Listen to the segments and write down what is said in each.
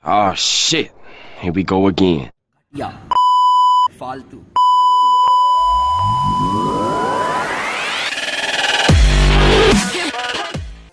Oh shit. Here we go again. या फालतू।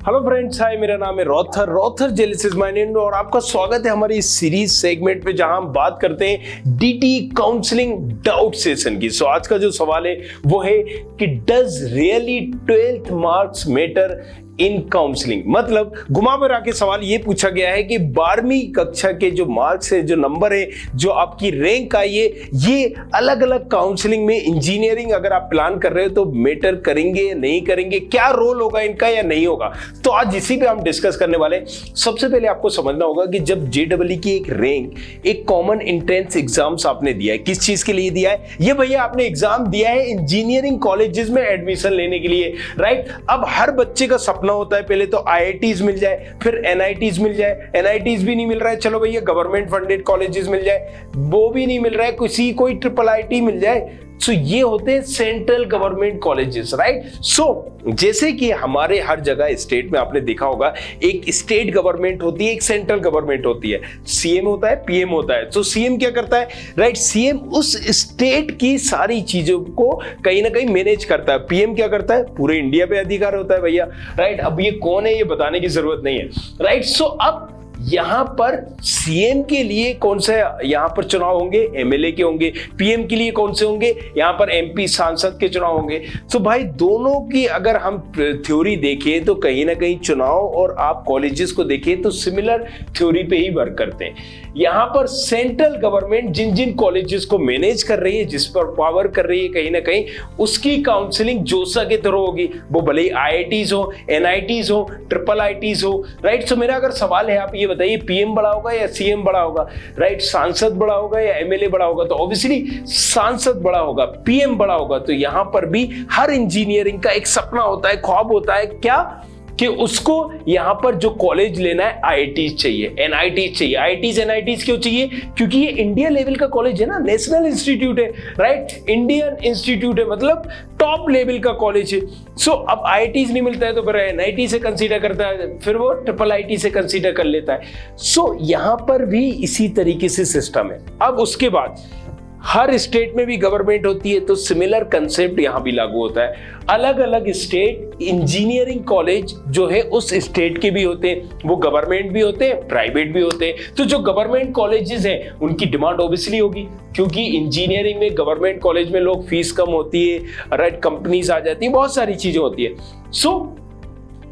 Hello friends, हाय, मेरा नाम है रॉथर जेलिस इज माय नेम और आपका स्वागत है हमारी इस सीरीज सेगमेंट पे जहां हम बात करते हैं डीटी काउंसलिंग डाउट सेशन की। सो आज का जो सवाल है वो है कि does really 12th marks matter in counselling. मतलब घुमा फिरा के सवाल ये पूछा गया है कि 12वीं कक्षा के जो मार्क्स है, जो नंबर है, जो आपकी रैंक आई है, ये अलग अलग काउंसलिंग में इंजीनियरिंग अगर आप प्लान कर रहे हो तो मैटर करेंगे या नहीं करेंगे, क्या रोल होगा इनका या नहीं होगा। तो आज इसी पे हम डिस्कस करने वाले हैं। सबसे पहले आपको समझना होगा कि जब जेडब्ल्यू की एक रैंक, एक कॉमन एंट्रेंस एग्जाम्स आपने दिया है, किस चीज के लिए दिया है? ये भैया आपने एग्जाम दिया है इंजीनियरिंग कॉलेजेस में एडमिशन लेने के लिए, राइट। अब हर बच्चे का सपना होता है पहले तो आईआईटीज मिल जाए, फिर एनआईटीज मिल जाए। एनआईटीज भी नहीं मिल रहा है, चलो भैया गवर्नमेंट फंडेड कॉलेजेस मिल जाए, वो भी नहीं मिल रहा है, कोई ट्रिपल आईटी मिल जाए। सो ये होते हैं सेंट्रल गवर्नमेंट कॉलेजेस, राइट। सो जैसे कि हमारे हर जगह स्टेट में आपने देखा होगा, एक स्टेट गवर्नमेंट होती है, एक सेंट्रल गवर्नमेंट होती है। सीएम होता है, पीएम होता है। तो सीएम क्या करता है, राइट? सीएम उस स्टेट की सारी चीजों को कहीं ना कहीं मैनेज करता है। पीएम क्या करता है, पूरे इंडिया पे अधिकार होता है भैया, राइट। अब ये कौन है ये बताने की जरूरत नहीं है, राइट। सो अब यहां पर सीएम के लिए कौन से यहां पर चुनाव होंगे, एमएलए के होंगे। पीएम के लिए कौन से होंगे, यहां पर एमपी सांसद के चुनाव होंगे। तो भाई दोनों की अगर हम थ्योरी देखें तो कहीं ना कहीं चुनाव और आप कॉलेजेस को देखें तो सिमिलर थ्योरी पे ही वर्क करते हैं। यहां पर सेंट्रल गवर्नमेंट जिन जिन कॉलेजेस को मैनेज कर रही है, जिस पर पावर कर रही है, कहीं ना कहीं उसकी काउंसलिंग जोसा के थ्रू होगी। वो भले ही आईआईटीज हो, एनआईटीज हो, ट्रिपल आईटीज हो, राइट। सो मेरा अगर सवाल है, आप ये बताइए पीएम बड़ा होगा या सीएम बड़ा होगा, राइट? सांसद बड़ा होगा या एमएलए बड़ा होगा? तो ऑब्वियसली सांसद बड़ा होगा, पीएम बड़ा होगा। तो यहां पर भी हर इंजीनियरिंग का एक सपना होता है, ख्वाब होता है, क्या कि उसको यहां पर जो कॉलेज लेना है आईआईटीज चाहिए, एनआईटीज चाहिए। आईआईटीज एनआईटीज क्यों चाहिए? क्योंकि ये इंडिया लेवल का कॉलेज है ना, नेशनल इंस्टीट्यूट है, राइट। इंडियन इंस्टीट्यूट है, मतलब टॉप लेवल का कॉलेज है। सो अब आईआईटीज नहीं मिलता है तो फिर एनआईटी से कंसीडर करता है, फिर वो ट्रिपल आईटी से कंसीडर कर लेता है। सो यहां पर भी इसी तरीके से सिस्टम है। अब उसके बाद हर स्टेट में भी गवर्नमेंट होती है तो सिमिलर कंसेप्ट यहां भी लागू होता है। अलग अलग स्टेट इंजीनियरिंग कॉलेज जो है उस स्टेट के भी होते हैं, वो गवर्नमेंट भी होते हैं, प्राइवेट भी होते हैं। तो जो गवर्नमेंट कॉलेजेस हैं उनकी डिमांड ऑब्वियसली होगी, क्योंकि इंजीनियरिंग में गवर्नमेंट कॉलेज में लोग फीस कम होती है, राइट, कंपनीज आ जाती है, बहुत सारी चीजें होती है। सो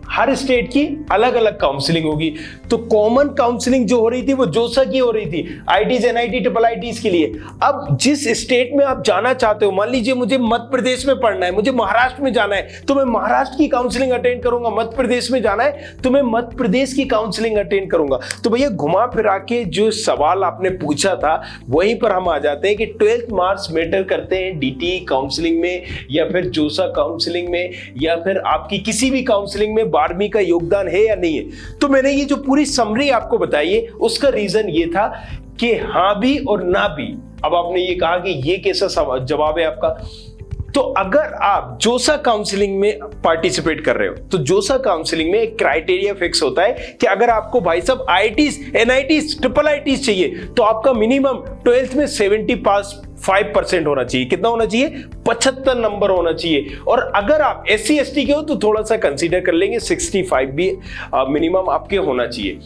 हर स्टेट की अलग अलग काउंसलिंग होगी। तो कॉमन काउंसलिंग जो हो रही थी वो जोसा की हो रही थी, आईटीज एनआईटी ट्रिपल आईटीज के लिए। अब जिस स्टेट में आप जाना चाहते हो, मान लीजिए मुझे मध्य प्रदेश में पढ़ना है, मुझे महाराष्ट्र में जाना है, तो मैं महाराष्ट्र की काउंसलिंग अटेंड करूंगा। मध्य प्रदेश में जाना है तो मैं मध्य प्रदेश की काउंसलिंग अटेंड करूंगा। तो भैया घुमा फिरा के जो सवाल आपने पूछा था वहीं पर हम आ जाते हैं कि 12th मार्क्स मैटर करते हैं डीटी काउंसलिंग में, या फिर जोसा काउंसलिंग में, या फिर आपकी किसी भी काउंसलिंग में 12वीं का योगदान है या नहीं है। तो मैंने ये जो पूरी समरी आपको बताई है उसका रीजन ये था कि हाँ भी और ना भी। अब आपने ये कहा कि ये कैसा जवाब है आपका। तो अगर आप जोसा काउंसलिंग में पार्टिसिपेट कर रहे हो तो जोसा काउंसलिंग में एक क्राइटेरिया फिक्स होता है कि अगर आपको भाई साहब आईआईटीज एनआईटीज ट्रिपल आईटीज चाहिए तो आपका मिनिमम 12th में 75% होना चाहिए। कितना होना चाहिए? 75 नंबर होना चाहिए। और अगर आप SC ST के हो तो थोड़ा सा कंसीडर कर लेंगे, 65 भी मिनिमम आपके होना चाहिए।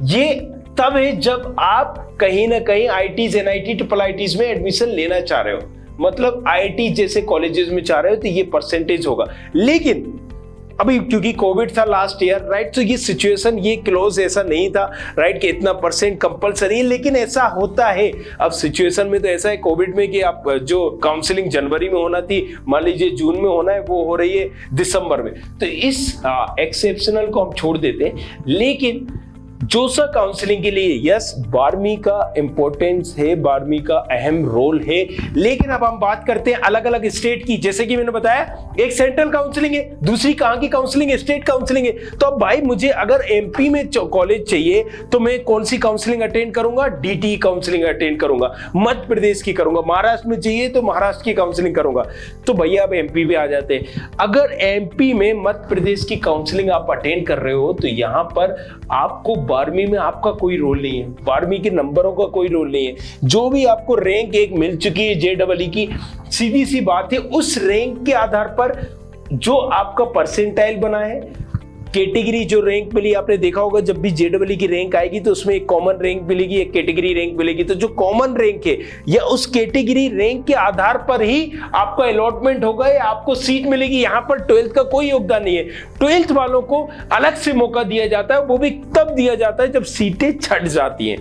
ये तब है जब आप कहीं ना कहीं आईआईटीज एनआईटी ट्रिपल आईटीज में एडमिशन लेना चाह रहे हो, मतलब आईआईटी जैसे कॉलेजेस में चाह रहे हो तो ये परसेंटेज होगा। लेकिन अभी क्योंकि कोविड था लास्ट ईयर, राइट, तो ये सिचुएशन, ये क्लोज ऐसा नहीं था, राइट, कि इतना % कंपलसरी है, लेकिन ऐसा होता है। अब सिचुएशन में तो ऐसा है कोविड में कि आप जो काउंसलिंग जनवरी में होना थी, मान लीजिए जून में होना है, वो हो रही है दिसंबर में। तो इस एक्सेप्शनल को हम छोड़ देते हैं। लेकिन जोसा काउंसलिंग के लिए यस 12वीं का इंपॉर्टेंस है, 12वीं का अहम रोल है। लेकिन अब हम बात करते हैं अलग अलग स्टेट की। जैसे कि मैंने बताया एक सेंट्रल काउंसलिंग है, दूसरी कहां की काउंसलिंग है? स्टेट काउंसलिंग है। तो अब भाई मुझे अगर एमपी में कॉलेज चाहिए तो मैं कौन सी काउंसलिंग अटेंड करूंगा? डीटी काउंसलिंग अटेंड करूंगा। मध्य प्रदेश की करूंगा। महाराष्ट्र में चाहिए तो महाराष्ट्र की काउंसलिंग करूंगा। तो भैया अब एमपी पे आ जाते हैं। अगर एमपी में मध्य प्रदेश की काउंसलिंग आप अटेंड कर रहे हो तो यहां पर आपको 12वीं में आपका कोई रोल नहीं है, 12वीं के नंबरों का कोई रोल नहीं है। जो भी आपको रैंक 1 मिल चुकी है JEE की, सीधी सी बात है उस रैंक के आधार पर जो आपका परसेंटाइल बना है, कैटेगरी जो रैंक मिली, आपने देखा होगा जब भी JEE की रैंक आएगी तो उसमें एक कॉमन रैंक मिलेगी, एक कैटेगरी रैंक मिलेगी। तो जो कॉमन रैंक है या उस कैटेगरी रैंक के आधार पर ही आपका अलॉटमेंट होगा या आपको सीट मिलेगी। यहां पर 12th का कोई योगदान नहीं है। 12th वालों को अलग से मौका दिया जाता है, वो भी तब दिया जाता है जब सीटें छट जाती हैं।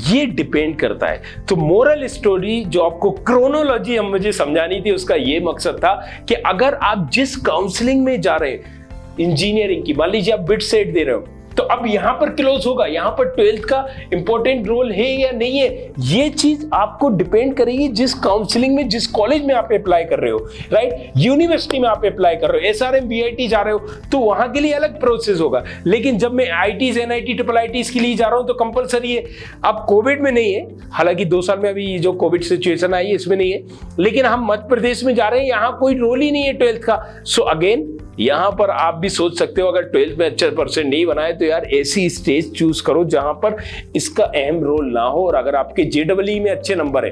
ये डिपेंड करता है। तो मोरल स्टोरी जो आपको क्रोनोलॉजी हम मुझे समझानी थी, उसका ये मकसद था कि अगर आप जिस काउंसलिंग में जा रहे हैं इंजीनियरिंग की, मान लीजिए आप बिट सेट दे रहे हो, तो अब यहां पर क्लोज होगा, यहां पर 12th का इंपॉर्टेंट रोल है या नहीं है, ये चीज आपको डिपेंड करेगी जिस काउंसलिंग में, जिस कॉलेज में आप अप्लाई कर रहे हो, राइट। यूनिवर्सिटी में आप अप्लाई कर रहे हो, SRM BIT जा रहे हो तो वहां के लिए अलग प्रोसेस होगा। लेकिन जब मैं IITs NIT IIITs के लिए जा रहा हूं तो कंपलसरी है। अब कोविड में नहीं है, हालांकि 2 साल में अभी जो कोविड सिचुएशन आई है इसमें नहीं है, लेकिन हम मध्य प्रदेश में जा रहे हैं, यहां कोई रोल ही नहीं है 12th का। अगेन यहां पर आप भी सोच सकते हो अगर 12th में अच्छा परसेंट नहीं बनाए तो यार ऐसी स्टेज चूज करो जहां पर इसका अहम रोल ना हो। और अगर आपके JEE में अच्छे नंबर है,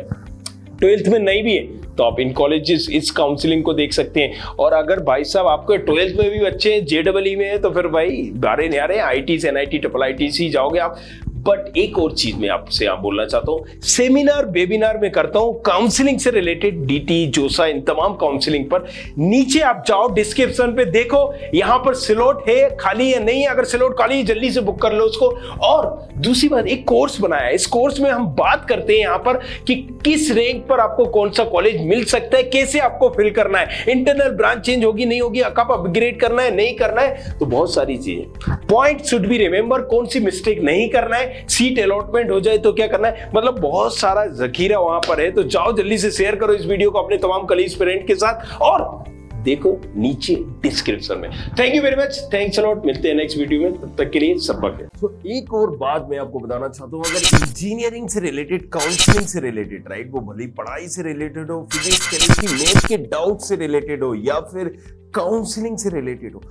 12th में नहीं भी है, तो आप इन कॉलेजेस इस काउंसलिंग को देख सकते हैं। और अगर भाई साहब आपके 12th में भी अच्छे हैं, JEE में है, तो फिर भाई गारे न्यारे IITs NIT IIITs ही जाओगे आप। बट एक और चीज मैं आपसे बोलना चाहता हूं, सेमिनार वेबिनार में करता हूं काउंसलिंग से रिलेटेड, DT जोसा इन तमाम काउंसलिंग पर। नीचे आप जाओ डिस्क्रिप्शन पे देखो यहां पर स्लॉट है खाली या नहीं है। अगर स्लॉट खाली है जल्दी से बुक कर लो उसको। और दूसरी बात, एक कोर्स बनाया है, इस कोर्स में हम बात करते हैं यहां पर कि किस रैंक पर आपको कौन सा कॉलेज मिल सकता है, कैसे आपको फिल करना है, इंटरनल ब्रांच चेंज होगी नहीं होगी, कब अपग्रेड करना है नहीं करना है, तो बहुत सारी चीजें। पॉइंट शुड बी रिमेंबर, कौन सी मिस्टेक नहीं करना है, सीट अलॉटमेंट हो जाए तो क्या करना है, मतलब बहुत सारा जखीरा वहां पर है। तो जाओ जल्दी से शेयर करो इस वीडियो को अपने तमाम कलीग्स फ्रेंड के साथ और देखो नीचे डिस्क्रिप्शन में। Thank you very much, thanks a lot. मिलते हैं नेक्स्ट वीडियो में, तब तक के लिए सबक है। तो एक और बात मैं आपको बताना चाहता हूं, अगर इंजीनियरिंग से रिलेटेड, काउंसलिंग से रिलेटेड, राइट, वो भली पढ़ाई से रिलेटेड हो, फिजिक्स केमिस्ट्री मैथ के डाउट से रिलेटेड हो या फिर काउंसलिंग से रिलेटेड हो,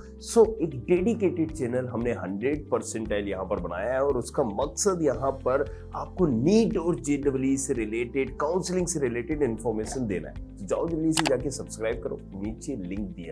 एक डेडिकेटेड चैनल हमने 100 परसेंटाइल यहाँ पर बनाया है। और उसका मकसद यहाँ पर आपको नीट और JEE से रिलेटेड, काउंसलिंग से रिलेटेड इंफॉर्मेशन देना है। तो जाओ जल्दी से जाके सब्सक्राइब करो, नीचे लिंक दिया